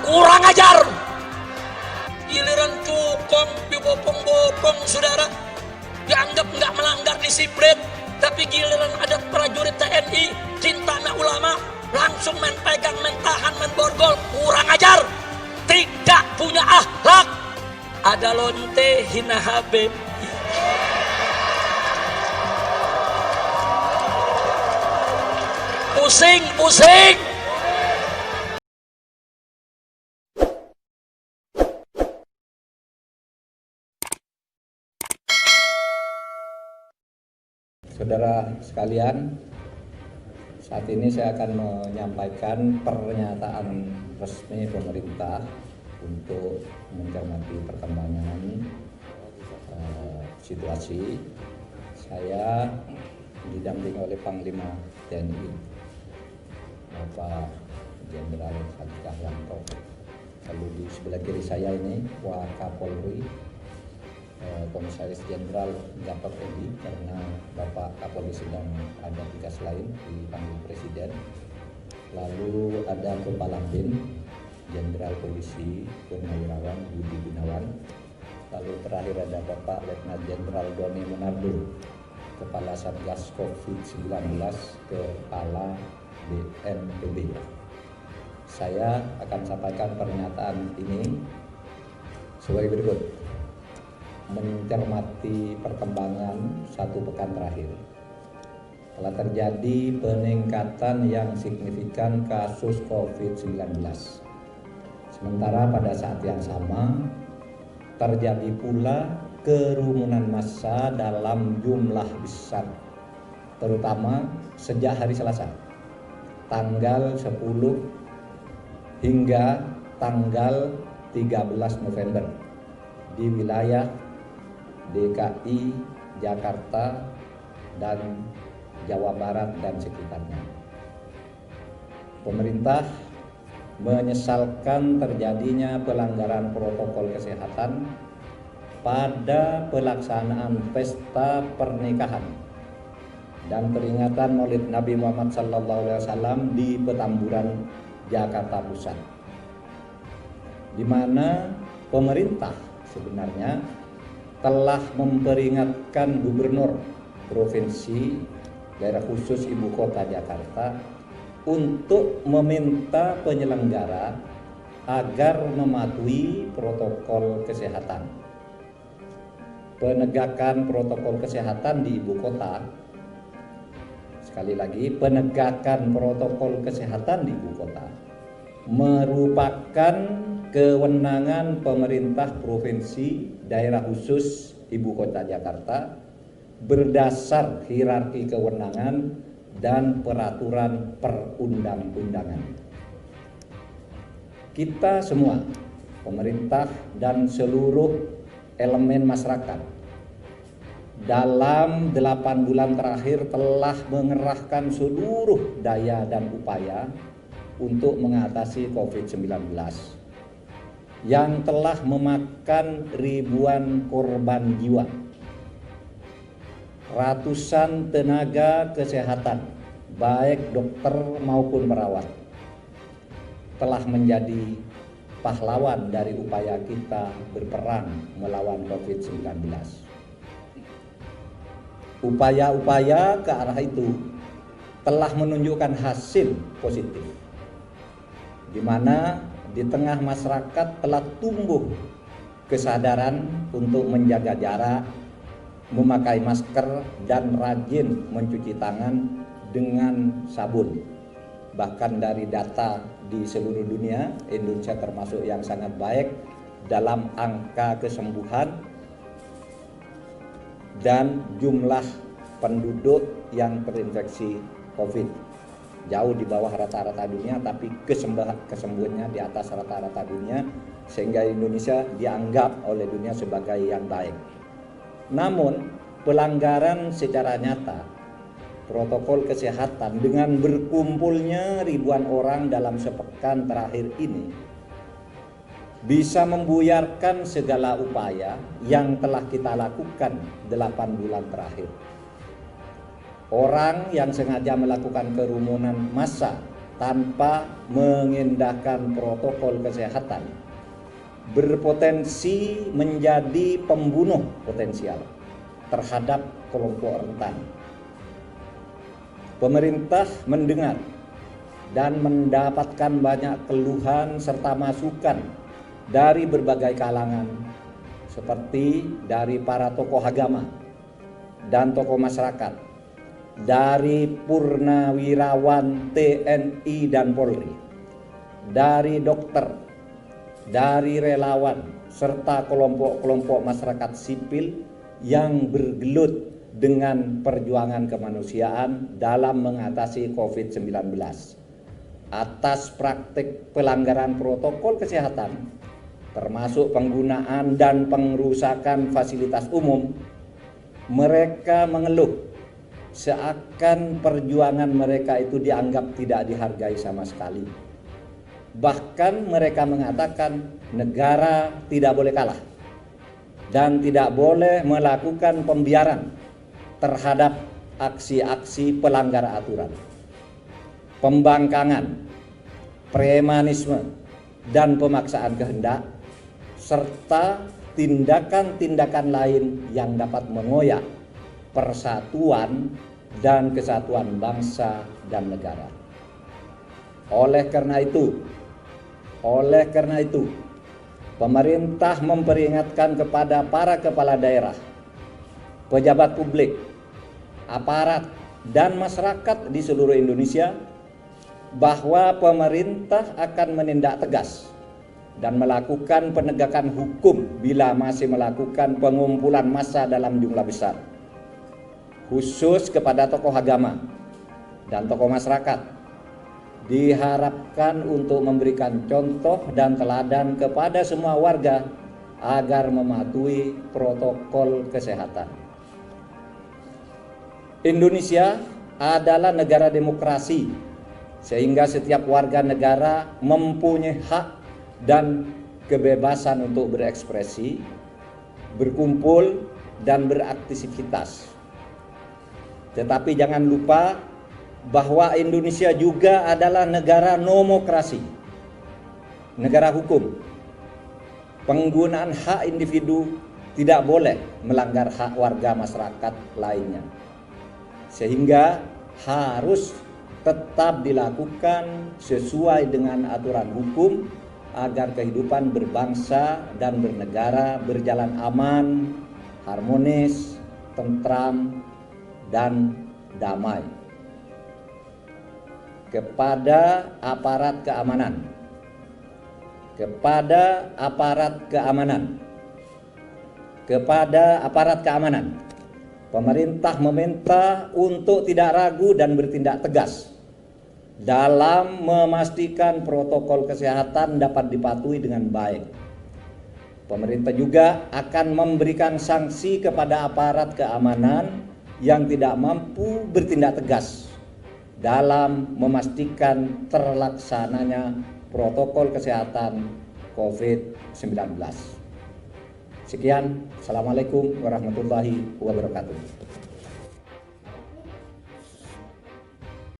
kurang ajar. Giliran cukong dibopong-bopong saudara, dianggap nggak melanggar disiplin, tapi giliran ada prajurit TNI cinta anak ulama langsung main pegang, main tahan, main borgol. Kurang ajar, tidak punya akhlak. Ada lonte hina Habib. Pusing. Saudara sekalian, saat ini saya akan menyampaikan pernyataan resmi pemerintah untuk mencermati perkembangan situasi. Saya didampingi oleh Panglima TNI Bapak Jenderal Hadi Cahyanto. Lalu di sebelah kiri saya ini Wakapolri Komisaris Jenderal Gatot Edi, karena Bapak Kapolri sedang ada tugas lain dipanggil Presiden. Lalu ada Kepala BIN Jenderal Polisi Purnawirawan Budi Gunawan. Lalu terakhir ada Bapak Letnan Jenderal Doni Monardo, Kepala Satgas COVID-19, Kepala BNPB. Saya akan sampaikan pernyataan ini sebagai berikut. Mencermati perkembangan satu pekan terakhir, telah terjadi peningkatan yang signifikan kasus COVID-19. Sementara pada saat yang sama terjadi pula kerumunan massa dalam jumlah besar, terutama sejak hari Selasa tanggal 10 hingga tanggal 13 November di wilayah DKI, Jakarta, dan Jawa Barat dan sekitarnya. Pemerintah menyesalkan terjadinya pelanggaran protokol kesehatan pada pelaksanaan pesta pernikahan dan peringatan Maulid Nabi Muhammad SAW di Petamburan, Jakarta Pusat, di mana pemerintah sebenarnya telah memperingatkan Gubernur Provinsi Daerah Khusus Ibu Kota Jakarta untuk meminta penyelenggara agar mematuhi protokol kesehatan. Penegakan protokol kesehatan di ibu kota, sekali lagi, penegakan protokol kesehatan di ibu kota merupakan kewenangan pemerintah provinsi daerah khusus ibu kota Jakarta berdasar hierarki kewenangan dan peraturan perundang-undangan. Kita semua, pemerintah dan seluruh elemen masyarakat, dalam 8 bulan terakhir telah mengerahkan seluruh daya dan upaya untuk mengatasi COVID-19 yang telah memakan ribuan korban jiwa. Ratusan tenaga kesehatan, baik dokter maupun perawat, telah menjadi pahlawan dari upaya kita berperang melawan COVID-19. Upaya-upaya ke arah itu telah menunjukkan hasil positif, di mana di tengah masyarakat telah tumbuh kesadaran untuk menjaga jarak, memakai masker, dan rajin mencuci tangan dengan sabun. Bahkan dari data di seluruh dunia, Indonesia termasuk yang sangat baik dalam angka kesembuhan dan jumlah penduduk yang terinfeksi COVID. Jauh di bawah rata-rata dunia, tapi kesembuhannya di atas rata-rata dunia, sehingga Indonesia dianggap oleh dunia sebagai yang baik. Namun pelanggaran secara nyata protokol kesehatan dengan berkumpulnya ribuan orang dalam sepekan terakhir ini bisa membuyarkan segala upaya yang telah kita lakukan 8 bulan terakhir. Orang yang sengaja melakukan kerumunan massa tanpa mengindahkan protokol kesehatan berpotensi menjadi pembunuh potensial terhadap kelompok rentan. Pemerintah mendengar dan mendapatkan banyak keluhan serta masukan dari berbagai kalangan, seperti dari para tokoh agama dan tokoh masyarakat, dari purnawirawan TNI dan Polri, dari dokter, dari relawan, serta kelompok-kelompok masyarakat sipil yang bergelut dengan perjuangan kemanusiaan dalam mengatasi COVID-19 atas praktik pelanggaran protokol kesehatan, termasuk penggunaan dan pengrusakan fasilitas umum. Mereka mengeluh seakan perjuangan mereka itu dianggap tidak dihargai sama sekali. Bahkan mereka mengatakan negara tidak boleh kalah dan tidak boleh melakukan pembiaran terhadap aksi-aksi pelanggar aturan, pembangkangan, premanisme, dan pemaksaan kehendak, serta tindakan-tindakan lain yang dapat mengoyak persatuan dan kesatuan bangsa dan negara. Oleh karena itu, pemerintah memperingatkan kepada para kepala daerah, pejabat publik, aparat, dan masyarakat di seluruh Indonesia bahwa pemerintah akan menindak tegas dan melakukan penegakan hukum bila masih melakukan pengumpulan massa dalam jumlah besar, khusus kepada tokoh agama dan tokoh masyarakat. Diharapkan untuk memberikan contoh dan teladan kepada semua warga agar mematuhi protokol kesehatan. Indonesia adalah negara demokrasi, sehingga setiap warga negara mempunyai hak dan kebebasan untuk berekspresi, berkumpul, dan beraktivitas. Tetapi jangan lupa bahwa Indonesia juga adalah negara nomokrasi, negara hukum. Penggunaan hak individu tidak boleh melanggar hak warga masyarakat lainnya, sehingga harus tetap dilakukan sesuai dengan aturan hukum agar kehidupan berbangsa dan bernegara berjalan aman, harmonis, tentram, dan damai. Kepada aparat keamanan, pemerintah meminta untuk tidak ragu dan bertindak tegas dalam memastikan protokol kesehatan dapat dipatuhi dengan baik. Pemerintah juga akan memberikan sanksi kepada aparat keamanan yang tidak mampu bertindak tegas dalam memastikan terlaksananya protokol kesehatan COVID-19. Sekian, Assalamualaikum warahmatullahi wabarakatuh.